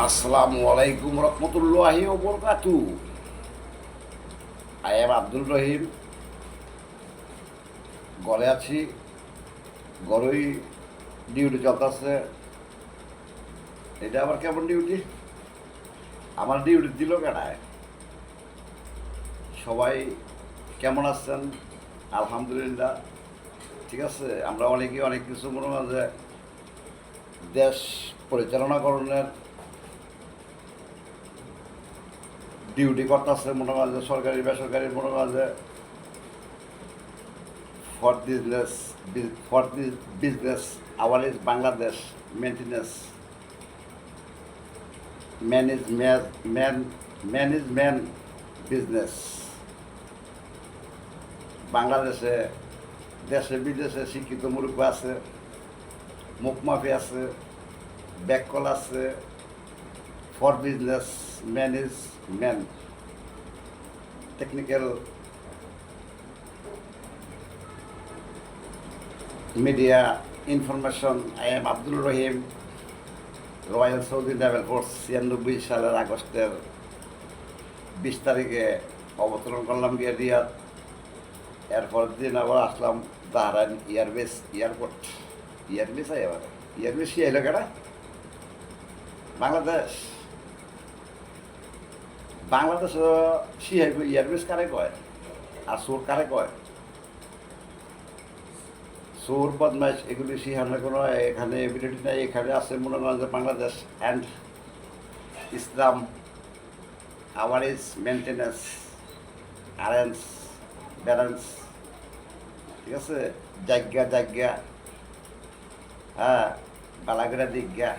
আসসালামু আলাইকুম রহমতুল্লাহি ওয়া বারাকাতুহু। আই এম আব্দুল রহিম। ঘরে আছি, ঘরেই ডিউটি চলতেছে। এটা আবার কেমন ডিউটি? আমার ডিউটি দিল কেনায়। সবাই কেমন আছেন? আলহামদুলিল্লাহ ঠিক আছে। আমরা অনেকেই অনেক কিছু মনে হয় যে দেশ পরিচালনা করণের ডিউটি করতেছে, মনে হয় যে সরকারি বেসরকারি মনে হয় যে for this business our is Bangladesh maintenance man business বাংলাদেশে দেশে বিদেশে শিক্ষিত মূর্খ আছে, মুখমাফি আছে, ব্যাককল আছে। For business man is man. Technical media information. I am Abdul Rahim, royal Saudi naval force. 96 সালের আগস্টের 20 তারিখে অবতরণ করলাম গিয়ে রিয়াদ। এরপর দিন আবার আসলাম বাহরাইন এয়ারবেস এয়ারপোর্ট। এয়ারবেস এবার এয়ারবেস সে এলো কেনা বাংলাদেশ। বাংলাদেশ সিহাইব এয়ারবেস কারে কয় আর সোর কারে কয়? সোর বদমাইশ এগুলি সিহানের কোনো এখানে এবিলিটি নাই। এখানে আছে মনে করেন যে বাংলাদেশ অ্যান্ড ইসলাম আওয়ার ইজ মেনটেন্যান্স অ্যারেঞ্জ ব্যালেন্স। ঠিক আছে, জায়গা হ্যাঁ, বালাগড়া দিজ্ঞা।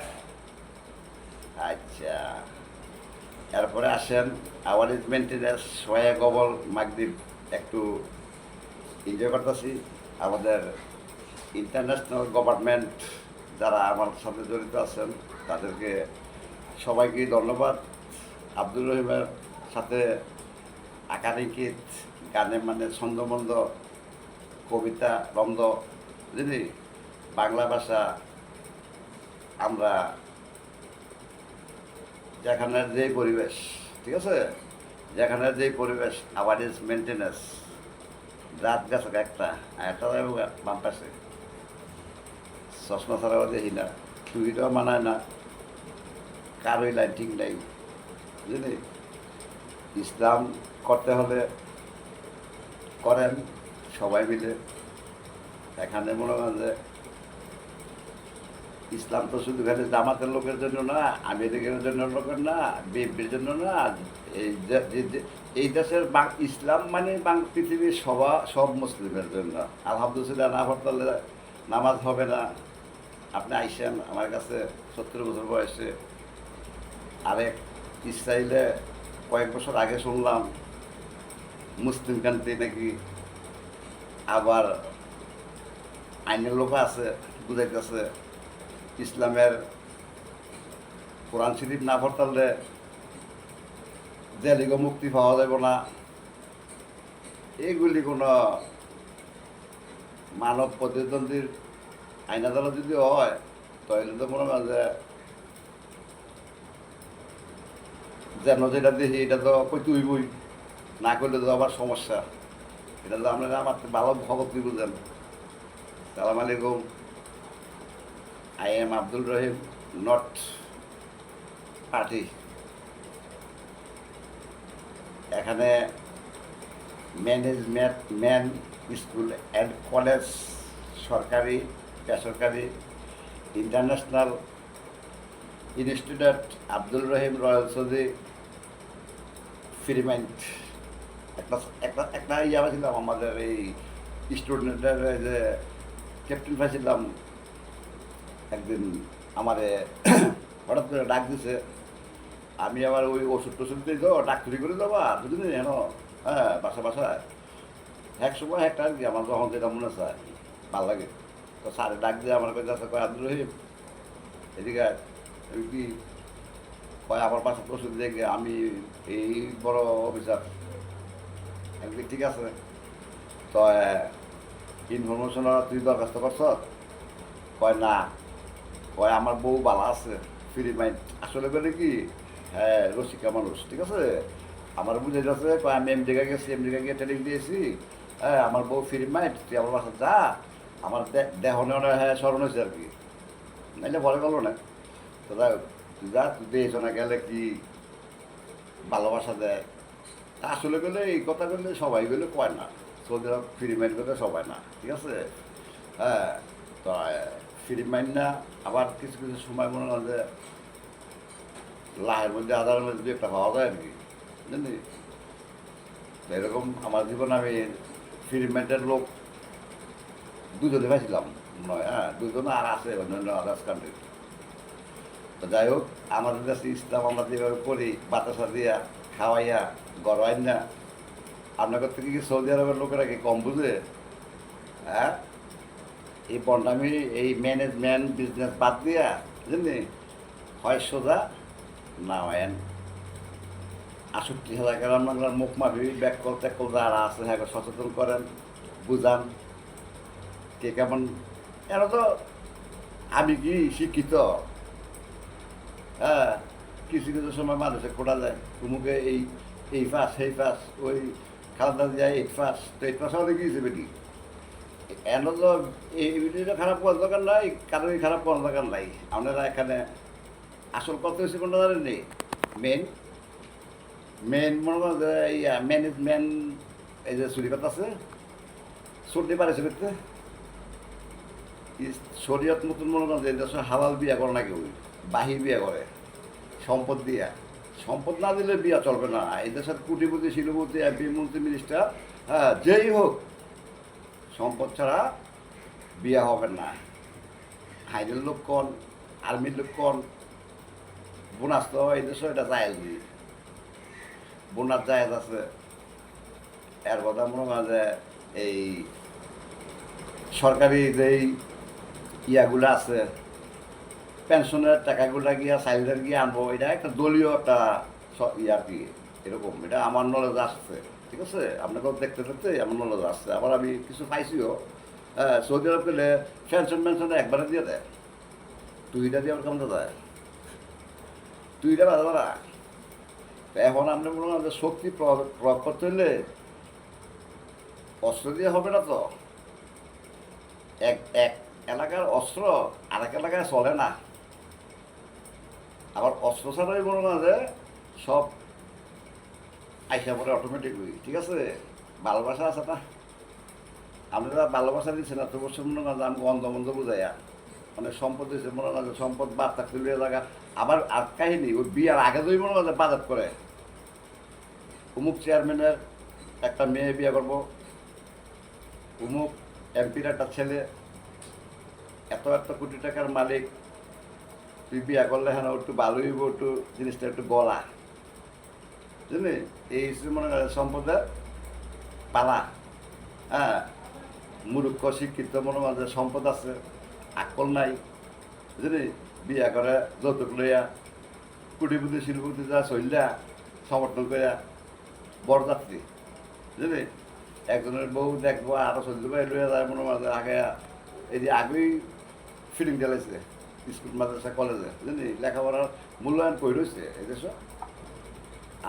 আচ্ছা, এরপরে আসেন আওয়ার ইজ মেনটেন্যান্স সোয়া গবল মাগদ্বীপ। একটু এনজয় করতেছি। আমাদের ইন্টারন্যাশনাল গভর্নমেন্ট যারা আমার সাথে জড়িত আছেন তাদেরকে সবাইকে ধন্যবাদ। আব্দুল রহিমের সাথে আকারিকিত গানে মানে ছন্দমন্দ কবিতা বন্ধ বুঝলি বাংলা ভাষা আমরা যেখানের যেই পরিবেশ, ঠিক আছে, যেখানের যেই পরিবেশ আওয়ার ইজ মেনটেন্যান্স। রাত গেছে একটা একটা বাম পাশে চশমা ছাড়াও দেখি না, টুপিটাও মানায় না, কারোই লাইটিং নাই বুঝলি। ইসলাম করতে হলে করেন সবাই মিলে। এখানে মনে হয় যে ইসলাম তো শুধু খালি জামাতের লোকের জন্য না, আমেরিকার জন্য লোকের না, বিএনপির জন্য না। এই দেশের ইসলাম মানে পৃথিবীর সব মুসলিমের জন্য। আলহামদুলিল্লাহ না পড়লে নামাজ হবে না। আপনি আইসেন আমার কাছে 70 বছর বয়সে। আরেক ইসরায়েলে কয়েক বছর আগে শুনলাম মুসলিম কান্ট্রি নাকি, আবার আইনের লোক আছে বুঝাইতেছে ইসলামের কোরআন শরীফ না পড়তালে জেলিগো মুক্তি পাওয়া যাবে না। এগুলি কোনো মানব প্রতিদ্বন্দ্বীর আইন আদালত যদি হয় তাহলে তো মনে হয় যে যেন যেটা দেখি এটা তো কইতে হইবই, না করলে তো আবার সমস্যা। এটা তো আপনারা আমার ভালো খবর কি বুঝেন। সালাম আলাইকুম। I am Abdul Rahim, not party. এখানে ম্যান স্কুল অ্যান্ড কলেজ, সরকারি বেসরকারি international institute Abdul Rahim royal Saudi ফ্রিমাইন্ড। একটা একটা একটা ইয়া ছিলাম আমাদের এই স্টুডেন্টের যে ক্যাপ্টেন পাইছিলাম একদিন। আমারে হঠাৎ করে ডাক দিছে, আমি আবার ওই ওষুধ টষুধ দিই তো ডাক্তারি করে দেবা বুঝলি হেন। হ্যাঁ, বাসায় এক সময় একটা আর কি আমার যখন যেটা মনে চায় ভালো লাগে। তো স্যারে ডাক দিয়ে আমার কাছে কয় আব্দুল রহিম এদিকে ওই কি কয় আমার বাসা ওষুধ দেখে আমি এই বড় অফিসার একদিন। ঠিক আছে, তো ইনফরমেশন তুই দরখাস্ত করছ? কয় না। কয় আমার বউ ভালো আছে, ফ্রি মাইন্ড আসলে বলে কি, হ্যাঁ রসিকা মানুষ, ঠিক আছে। আমার বুঝে যাচ্ছে আমি আমেরিকা গেছি, আমেরিকা গিয়ে ট্রেনিং দিয়েছি, হ্যাঁ আমার বউ ফ্রি মাইন্ড, তুই আমার বাসা যা, আমার দেহ নেওয়া হ্যাঁ স্মরণ হয়েছে আর কি, নাইলে ভয় গেল না। তো যাই হোক, তুই যা, তুই দিয়েছ না গেলে কি ভালোবাসা দেয়। আসলে গেলে এই কথা বললে সবাই গেলে কয় না, সৌদি আরব ফ্রি মাইন্ড করলে সবাই না, ঠিক আছে। হ্যাঁ, তো ফ্রি মাইন্ড না, আবার কিছু কিছু সময় মনে হয় যে লাহের মধ্যে আধারের মধ্যে দু একটা পাওয়া যায় আর কি, বুঝলি। তো এরকম আমার জীবনে আমি ফ্রি মাইন্ডের লোক দুজনে পাইছিলাম নয়, হ্যাঁ দুজনে আর আছে অন্যান্য আদার্স কান্ট্রি। তো যাই হোক, আমাদের কাছে ইসলাম আমরা যেভাবে করি, বাতাসা দিয়া খাওয়াইয়া গড়াই না, আপনার থেকে কি সৌদি আরবের লোকেরা কি কম বুঝে? হ্যাঁ, এই বন্ডামি, এই ম্যানেজমেন্ট বিজনেস বাদ দিয়া, বুঝলি, হয় সোজা না হয় 68,000 গ্রাম বাংলার মুখ মাফি ব্যাককল ট্যাকল যারা আছে হ্যাঁ সচেতন করেন, বুঝান কে কেমন। এরা তো, আমি কি শিক্ষিত, হ্যাঁ কিছু কিছু সময় মানুষে খোটা যায় তুমুকে এই ফাঁস সেই ফাঁস, ওই খালাদা যায় 8 ফাঁস, তো 8 ফাঁস আমাদের গিয়েছে বেটি। এন তো এই ভিডিওটা খারাপ করার দরকার নাই, কারোরই খারাপ করার দরকার নাই। আপনারা এখানে আসল কথা হচ্ছে কোনটা জানেন নেই, মেন মেন মনে করেন যে ম্যানেজমেন্ট, এই যে চুরি কথা আছে, চলতে পারেছে দেখতে শরীয়ত মতন মনে করেন যে দেশে হালাল বিয়া করে না কেউ, বাহির বিয়া করে সম্পদ দিয়া। সম্পদ না দিলে বিয়া চলবে না, এই দেশের কোটিপতি শিল্পপতি এমপি মন্ত্রী মিনিস্টার, হ্যাঁ যেই হোক, সম্পদ ছাড়া বিয়া হবে না। হাইডের লোক কন, আর্মির লোক কন, বোনাস তো এই দেশে এটা জায়েজ নেই, বোনাস জায়েজ আছে। এর কথা মনে হয় যে এই সরকারি যেই ইয়াগুলো আছে, পেনশনের টাকাগুলো গিয়া সাইলের গিয়ে আনবো, এটা একটা দলীয় একটা ইয়ার কি এরকম, এটা আমার নলেজ আসছে, ঠিক আছে। আপনাকেও দেখতে দেখতে আমার নলেজ আসছে, আবার আমি কিছু পাইছিও। হ্যাঁ, সৌদি আরব গেলে পেনশন একবারে দিয়ে দেয়, 2টা দিয়ে আবার কেমন দেয়, 2টা বাধা না। এখন আপনি মনে হয় যে শক্তি প্রয়োগ করতে হলে অস্ত্র দিয়ে হবে না তো, এক এক এলাকার অস্ত্র আরেক এলাকায় চলে না। আবার অস্ত্র ছাড়াই মনে না যে সব আইসা পরে অটোমেটিকলি, ঠিক আছে। ভালোবাসা আছে না, আপনারা ভালোবাসা দিচ্ছেন না, তবু মনে না যে আমি অন্ধ মন্ধ বুঝাইয়া মানে সম্পদ দিচ্ছে, মনে না যে সম্পদ বাদ থাকতে লাগা। আবার আর কাহিনী ওই বিয়ার আগে যদি মনে হয় যে বাজার করে অমুক চেয়ারম্যানের একটা মেয়ে বিয়ে করবো, অমুক এমপির একটা ছেলে এত এত কোটি টাকার মালিক, তুই বিয়া করলে হ্যাঁ একটু ভালো হইব, একটু জিনিসটা একটু গলা, বুঝলি। এই মনে করে সম্পদের পালা। হ্যাঁ, মূর্খ শিক্ষিত মনে মাঝে সম্পদ আছে, আকল নাই, বুঝলি, বিয়া করে যৌতুক লইয়া কুটিপুতি শিল্পপতি যা চললা সমর্থন করিয়া বরযাত্রী, বুঝলি। একজনের বউ দেখবো আরো চলতে পারে লইয়া যায় মনে মাঝে আগে, এই যে আগেই ফিলিং জ্বালাইছে স্কুল মাদ্রাসা কলেজে, বুঝলি, লেখাপড়ার মূল্যায়ন কই রয়েছে এই দেশ।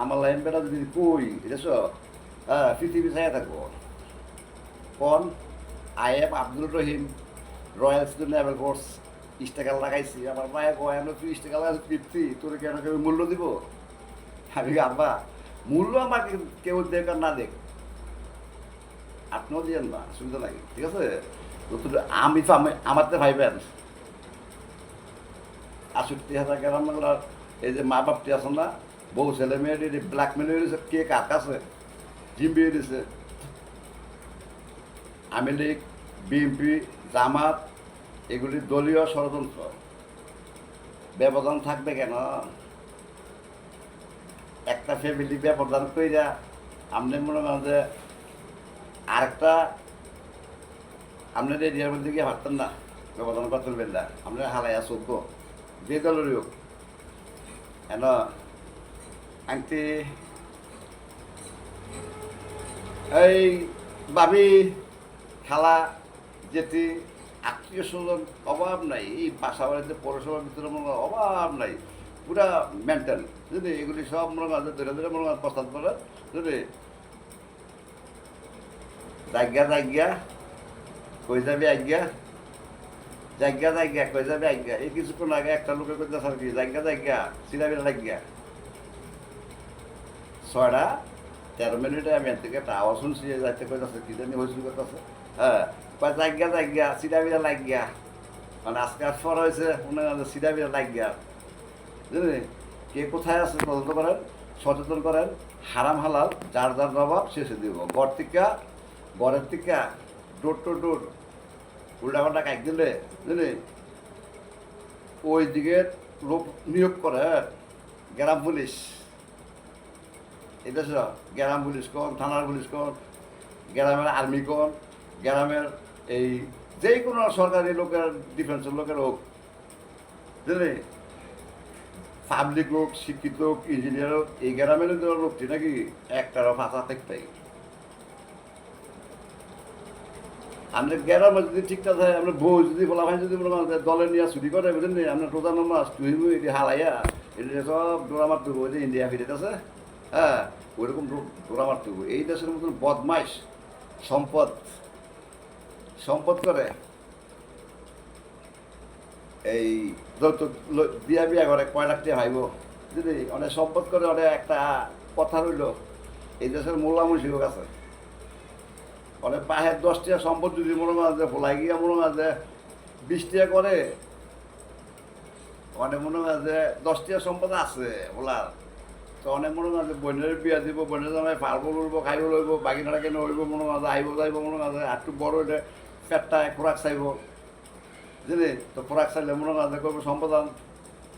আমার লাইন বেটা যদি কই এই দেশ, হ্যাঁ পৃথিবী চাইয়া থাকবো। কোন IF Abdul Rahim, royal student naval force, ইস্টাকাল লাগাইছি, আমার মায়ের কয় আমি তুই ইস্টাকাল লাগাইছি তৃপ্তি, তোর কেন কেউ মূল্য দিব? আমি আব্বা মূল্য আমাকে কেউ দেখ আর না দেখ, আপনিও দিয়েন না, অসুবিধা নাই, ঠিক আছে। আমি তো আমার তো ভাইবেন 68,000 গ্রাম বাংলার এই যে মা বাপটি আছে না, বউ ছেলে মেয়ের ব্ল্যাকমেল হয়ে গেছে, কে কার কাছে জিম বিয়ে দিছে। আওয়ামী লীগ, বিএনপি, জামাত, এগুলি দলীয় ষড়যন্ত্র, ব্যবধান থাকবে কেন? একটা ফ্যামিলি ব্যবধান কইরা আপনি মনে করেন যে আরেকটা আপনার এরিয়ার মধ্যে গিয়ে ভাবতেন না, ব্যবধান করতে পারবেন না, আপনার হালাইয়া চোদ্দ যে দলেরই হোক। কেন আনতে এই ভাবি, খালা, জেঠি, আত্মীয় স্বজন অভাব নাই, এই বাসা বাড়িতে পৌরসভার ভিতরে মনে হয় অভাব নাই, পুরা মেন্টাল যদি এগুলি সব মনে হয় ধরে ধরে মনে হয় প্রস্তাব করে যদি জায়গা জায়গা কই যাবে আজ্ঞা, জায়গা জায়গা কই যাবে আজ্ঞা, এই কিছুক্ষণ আগে একটা লোকের করতে আর কি জায়গা জায়গা সিরাবিলা লাগিয়া 6:13 আমি এর থেকে একটা আওয়াজ শুনছি যাইতে কইতাছে কি জানি হয়েছিল করতেছে, হ্যাঁ কয় জায়গা জায়গা সিরাবিলা লাগিয়া, মানে আজকে আর ফর হয়েছে মনে হয় সিরাবিলা লাগিয়া, বুঝলেন? কে কোথায় আছে তদন্ত করেন, সচেতন করেন, হারাম হালাল যার যার জবাব শেষে দিব। গড়ের থেকে ডোর টু ডোর উল্টাপাল্টা কাক দিলে বুঝলি ওই দিকে লোক নিয়োগ করে গ্রাম পুলিশ, এটা গ্রাম পুলিশ কোন, থানার পুলিশ কোন, গ্রামের আর্মি কোন, গ্রামের এই যে কোনো সরকারি লোকের ডিফেন্সের লোকের হোক বুঝলি, পাবলিক লোক, শিক্ষিত হোক, ইঞ্জিনিয়ার হোক, এই গ্রামের লোকটি নাকি একটারও ফাঁসা থাকতেই। আমরা গ্রামে যদি ঠিকঠাক থাকে, আমরা বউ যদি বলা হয় যদি মনে হয় দলে নিয়ে চুরি করে বুঝলেন নি, আমরা রোজা নামাজ তুইব এটি হালাইয়া এটি সব ডোরা মারতে হবো, যে ইন্ডিয়া ফিরে আছে, হ্যাঁ ওইরকম ডোরা মারতে হবো। এই দেশের মতন বদমাইশ সম্পদ করে এই যৌতুক বিয়া করে কয় লাখ টাকা ভাইব যদি অনেক সম্পদ করে, অনেক একটা কথা রইল এই দেশের মোল্লামুশিও আছে, অনেক পাহের 10 টাকা সম্পদ যদি মনে হয় যে ভোলাই গিয়া মনে হয় যে 20 টাকা করে, অনেক মনে হয় যে 10 টাকা সম্পদ আছে বলার, তো অনেক মনে হয় যে বোনের বিয়া দিব, বোনের জামাই ফার্বো লইব, খাইব লইব, বাকি নাড়া কেন হইব, মনে হয় যে আইব যাইব, মনে হয় যে একটু বড় হইলে পেটটা খোরাক চাইব বুঝলি, তো খোরাক চাইলে মনে হয় যে করবো সম্পদ আন,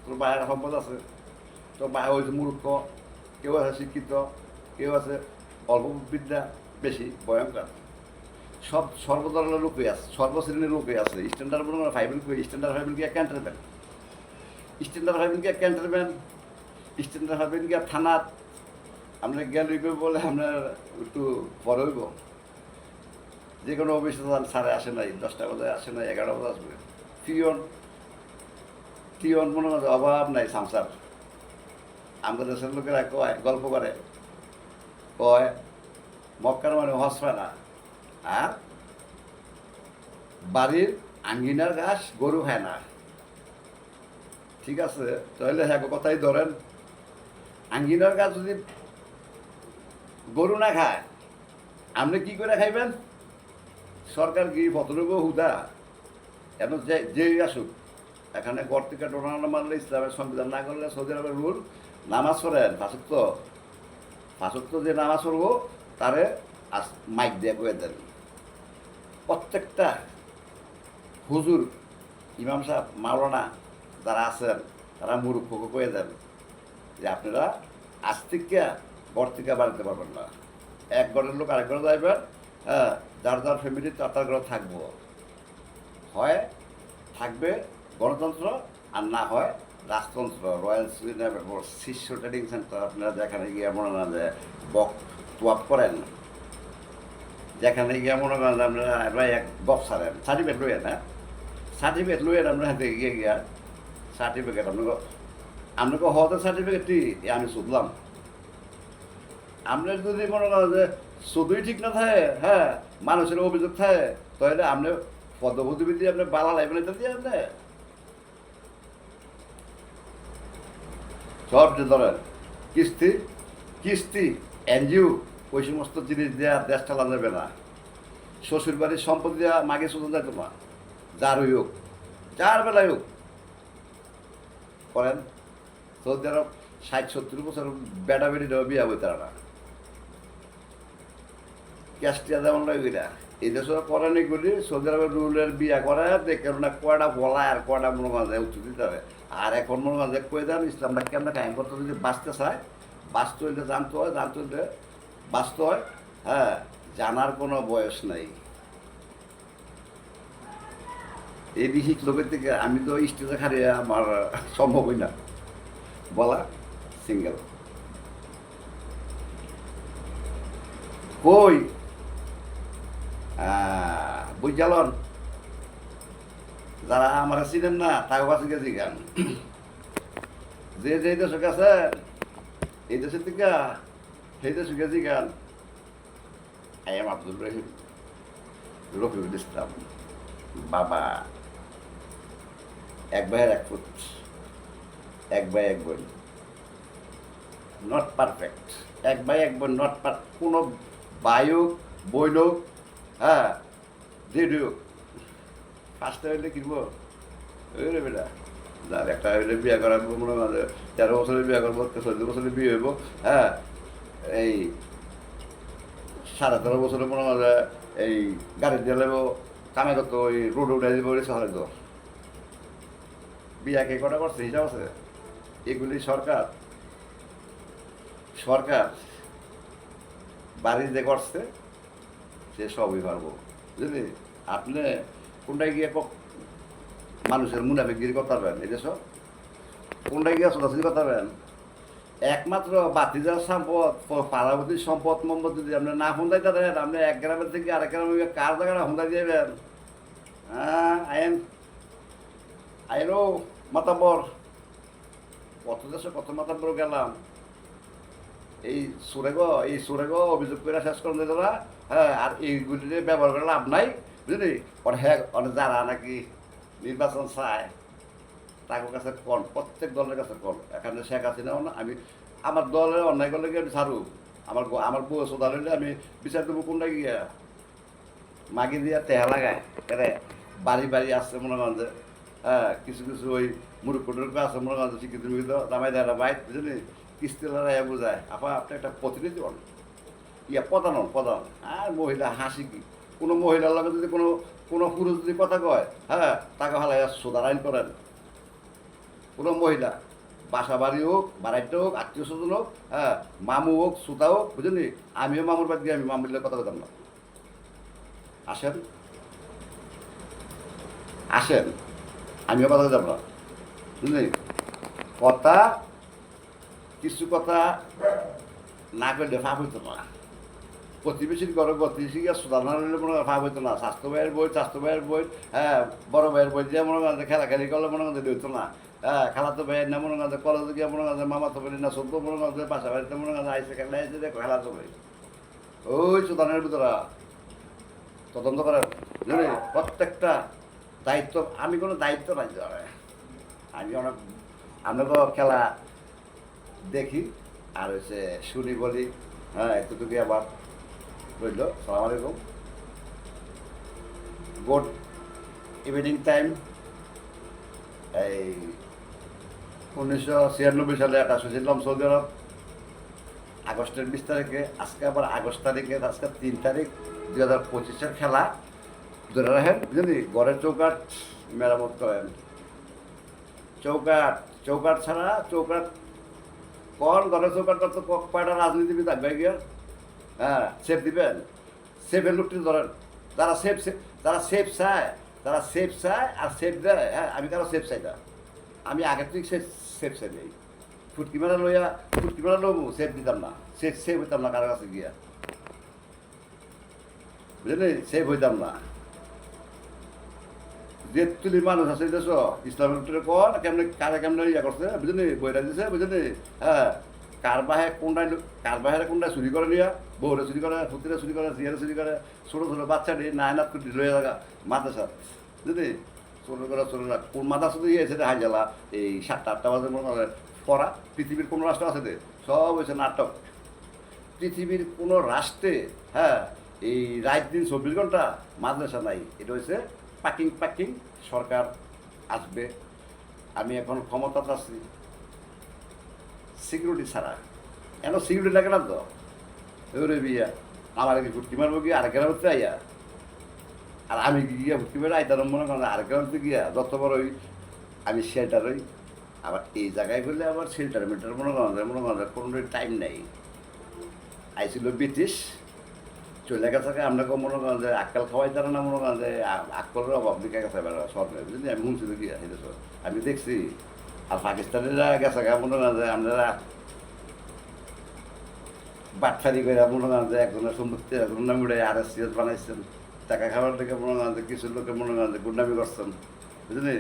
তোর বাইরের সম্পদ আছে, তো বাইরে হয়েছে মূর্খ, কেউ আছে শিক্ষিত, কেউ আছে অল্প বিদ্যা বেশি ভয়ঙ্কর, সব সর্বধরনের লোকই আছে, সর্বশ্রেণীর লোকই আছে। স্ট্যান্ডার্ড মনে হয় ফাইভেল কই, স্ট্যান্ডার্ড ফাইভেল গিয়া ক্যান্টারম্যান, স্ট্যান্ডার্ড ফাইভেল গিয়া ক্যান্টারম্যান, স্ট্যান্ডার্ড ফাইভেল গিয়া থানাত আমরা জ্ঞান হইব বলে আপনার একটু বড় হইব, যে কোনো অফিসে সাড়ে আসে নাই, 10টা বাজে আসে নাই, 11টা বাজে আসবে। টিয়ন মনে হয় অভাব নাই সংসার। আমাদের দেশের লোকেরা কয় গল্প করে, কয় মক্কার মানে হজ পায় না, আর বাড়ির আঙ্গিনার ঘাস গরু খায় না। ঠিক আছে, তাহলে হ্যাঁ কথাই ধরেন, আঙ্গিনার ঘাস যদি গরু না খায় আপনি কি করে খাইবেন? সরকার কি ফতরব হুদা এখন যেই আসুক এখানে গড় থেকে টোনা মারলে, ইসলামের সংবিধান না করলে, সৌদি আরবের রুল, নামাজ পড়েন ফাঁসত্ব যে নামাজ পড়বো তারে মাইক দিয়ে কয়ে দেন, প্রত্যেকটা হুজুর, ইমাম সাহেব, মাওলানা যারা আছেন তারা মূর্খকে কয়ে দেন যে আপনারা আজ থেকে ঘর থেকে বাড়িতে পারবেন না, এক ঘরের লোক আরেক ঘরে যাইবেন, হ্যাঁ যার যার ফ্যামিলি তার ঘরে থাকবো, হয় থাকবে গণতন্ত্র আর না হয় রাজতন্ত্র। রয়্যাল শীর্ষ ট্রেনিং সেন্টার আপনারা যেখানে গিয়ে মনে না যে বক তোয়াপ করেন, যেখানে গিয়ে মনে করেন আমরা এক বক সারেন, সার্টিফিকেট লইয়েন, হ্যাঁ সার্টিফিকেট লইয়েন, আমরা হাতে গিয়ে গিয়া সার্টিফিকেট আপনাকে হওয়াতে সার্টিফিকেটটি আমি শুধলাম। আপনার যদি মনে করেন যে শুধুই ঠিক না থাকে, হ্যাঁ মানুষের অভিযোগ থাকে, তাহলে আপনি পদবুদ্ধিবিধি আপনি বালা লাইবেন এটা দিয়ে আপনি সব যে ধরেন কিস্তি এনজিও ওই সমস্ত জিনিস দেওয়া দেশ চালা যাবে না, শ্বশুর বাড়ির সম্পত্তি দেওয়া মাগে শুধু যায় তোমার, যারই হোক, যার বেলায় হোক করেন। সৌদি আরব 60-70 বছর বেটা বেটি দেওয়া বিয়া বই তারা না, ক্যাস্টিয়া যেমন ওইটা এই দেশে করেন, এগুলি সৌদি আরবের রুলের বিয়া করে দেখে না কয়টা বলা আর কয়টা মনে করা উচ্চ দিতে হবে। আর এখন মনে করা যায় কয়ে দেন ইসলামটা কেমন কায়েম করতে, যদি বাঁচতে চায়, বাঁচতে হইলে জানতে হয়, জানতে হইলে বাঁচতে হয়, হ্যাঁ জানার কোনো বয়স নাই। এই বিহিক লোকের থেকে আমি তো স্টেজে খারিয়ে আমার সম্ভবই না বলা, সিঙ্গেল কই বুঝালন যারা আমার চিনেন না তাকে কাছে গেছি গান যে যে দেশে গেছে এই দেশের থেকে সেই দেশে গেছি গান আই এম আব্দুল রহিম রফিকুল ইসলাম বাবা এক ভাইয়ের এক ফুট এক ভাই এক বোন নট পারফেক্ট এক ভাই এক বোন নট কোনো ভাই হোক বোন হোক হ্যাঁ যেটি হোক ফার্স্টে হইলে কিনবো ওই রে বেটা যার একটা হইলে বিয়ে করার মনে হয় 13 বছরের বিয়ে করবো 14 বছরের বিয়ে হইব হ্যাঁ এই 13.5 বছরের মনে হয় এই গাড়ি দিয়ে লাগবো কামে করতো ওই রোড উঠে দিব শহরে তো বিয়া কে কটা করছে হিসাব আছে এগুলি সরকার সরকার বাড়ি যে করছে সে সবই পারবো বুঝলি আপনি কোনটায় গিয়ে মানুষের মুনাফিকগিরি করতে পারবেন এটা সব কোনটায় গিয়ে সোজাসুজি করতে পারবেন একমাত্র বাতিজার সম্পদ পারাবতীর সম্পদ সম্পদ যদি আপনি না হুন্দাইতে দেন আপনি এক গ্রামের থেকে আরেক গ্রামে কার জায়গাটা হুন্দাই দিয়েবেন হ্যাঁ আইনো মাতাব্বর কত দেশে কত মাতাব্বর গেলাম এই সুরেগ অভিযোগ করে শেষ করে দিত না হ্যাঁ আর এইগুলি ব্যবহার করে লাভ নাই বুঝলি অনেক যারা নাকি নির্বাচন চায় তাদের কাছে কল প্রত্যেক দলের কাছে কল এখানে শেখ হাসিনাও না আমি আমার দলের অন্যায় করলে গিয়ে আমি ছাড়ু আমার বউ সোদা হইলে আমি বিচার দেবো কোনটা গিয়া মাগি দিয়া তেহা লাগায় এরে বাড়ি বাড়ি আসছে মনে করেন যে হ্যাঁ কিছু কিছু ওই মুরুখ টুরুখ আছে মনে করেন শিক্ষিত মিক্ষিত জামাই দেয় বাইক বুঝলি কিস্তি লড়াইয়া বোঝায় আপনি একটা প্রতিনিধি হন প্রধান আর মহিলা হাসি কি কোনো মহিলার লগে যদি কোনো পুরুষ যদি কথা কয় হ্যাঁ তাকে হালাই সোদার আইন করেন কোনো মহিলা বাসা বাড়ি হোক বাড়াইতে হোক আত্মীয় স্বজন হোক হ্যাঁ মামু হোক সুতা হোক বুঝলি আমিও মামুর বাদ গিয়ে আমি মামুর কথা বলতাম না আসেন আমিও কথা বলতাম না বুঝলি কথা কিছু কথা না করলে ফাঁপ হইতো না প্রতিবেশীর ঘরে প্রতিবেশী সুদার না হলে মনে হয় ফাঁপ হইতো না স্বাস্থ্য ভাইয়ের বই হ্যাঁ বড় ভাইয়ের বই দিয়ে মনে করেন খেলাখেলি করলে মনে করেন হইতো না হ্যাঁ খেলাতো ভাইয়ের না মনে করেন কলেজে গিয়ে মনে করেন মামা তো বলি না সদ্য মনে করেন বাসা বাড়িতে মনে করেন আইসে খেলা আইসে দেখো খেলাতো ভাই ওই সুদানের ভিতরা তদন্ত করেন বুঝলি প্রত্যেকটা দায়িত্ব আমি কোনো দায়িত্ব নাই আমি অনেক আমরা তো খেলা দেখি আর হচ্ছে শুনি বলি হ্যাঁ এতটুকু আবার রইল সালাম আলাইকুম গুড ইভিনিং টাইম এই 1996 সালে একটা শুনছিলাম সৌদি আরব আগস্টের 20 তারিখে আজকে আবার আগস্ট তারিখে আজকে 3 তারিখ 2025-এর খেলা ধরে রাখেন বুঝলি ঘরের চৌকাঠ মেরামত করেন চৌকাঠ ছাড়া চৌকাঠ কোন ঘরের চৌকাঠ তো কয়টা রাজনীতিবিদ থাকবে গিয়ে হ্যাঁ সেফ দিবেন সেফের লুকটি ধরেন যারা সেফ চায় আর সেফ দেয় হ্যাঁ আমি কারো সেফ চাই না আমি আগের থেকে সেফ চাই নেই ফুটকি মেলা লবো সেফ দিতাম না সেফ হইতাম না কারো কাছে গিয়া বুঝলি সেফ হইতাম না যে তুলি মানুষ আছে দেশ ইসলামের কোন কেমনে ইয়া করছে বুঝলি বইটা দিছে বুঝলি হ্যাঁ কার বাহে কোনটায় চুরি করে নিয়া বউরে চুরি করে ফুতিরে চুরি করে জিয়ারে চুরি করে ছোটো ছোটো বাচ্চাটি নায়নাত কুটি লইয়া থাকা মাদ্রাসা বুঝলি ছোটো কোন মাদ্রাসা তো ইয়ে হাই জ্বালা এই 7টা-8টা বাজে মনে হয় পড়া পৃথিবীর কোনো রাষ্ট্র আছে রে সব হয়েছে নাটক পৃথিবীর কোনো রাষ্ট্রে হ্যাঁ এই রাত দিন 24 ঘন্টা মাদ্রাসা নাই এটা হয়েছে পাকিং সরকার আসবে আমি এখন ক্ষমতাতে আছি সিকিউরিটি ছাড়া কেন সিকিউরিটি লাগে না তো ওরে বিয়া আমার কি ফুটকি মারবো গিয়ে আরেক গ্রামে আইয়া আর আমি গিয়া ফুটকি মেরে আইতার মনে করেন আরেক গ্রামে গিয়া যত বড় আমি শেল্টার হই আবার এই জায়গায় গেলে আবার শেল্টার মেটার মনে করেন কোনো টাইম নেই আইছিল ব্রিটিশ চলে গেছে আমরা মনে করেন যে আক্কাল খাওয়াই তারা না মনে করেন যে আক্কলের অভাব দিকে গেছে সরকার বুঝলি আমি শুনছি তো গিয়া আমি দেখছি আর পাকিস্তানিরা গেছে মনে করেন যে আপনারা বাটফারি করে মনে করেন যে একজনের সম্পত্তি গুন্ডামি উড়ে RSCS বানাইছেন টাকা খাবার থেকে মনে করেন যে কিছু লোকে মনে করেন যে গুন্ডামি করছেন বুঝলি,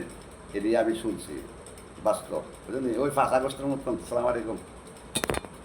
এটি আমি শুনছি বাস্তব, বুঝলি, ওই 5 আগস্টের মতন। সালাম আলাইকুম।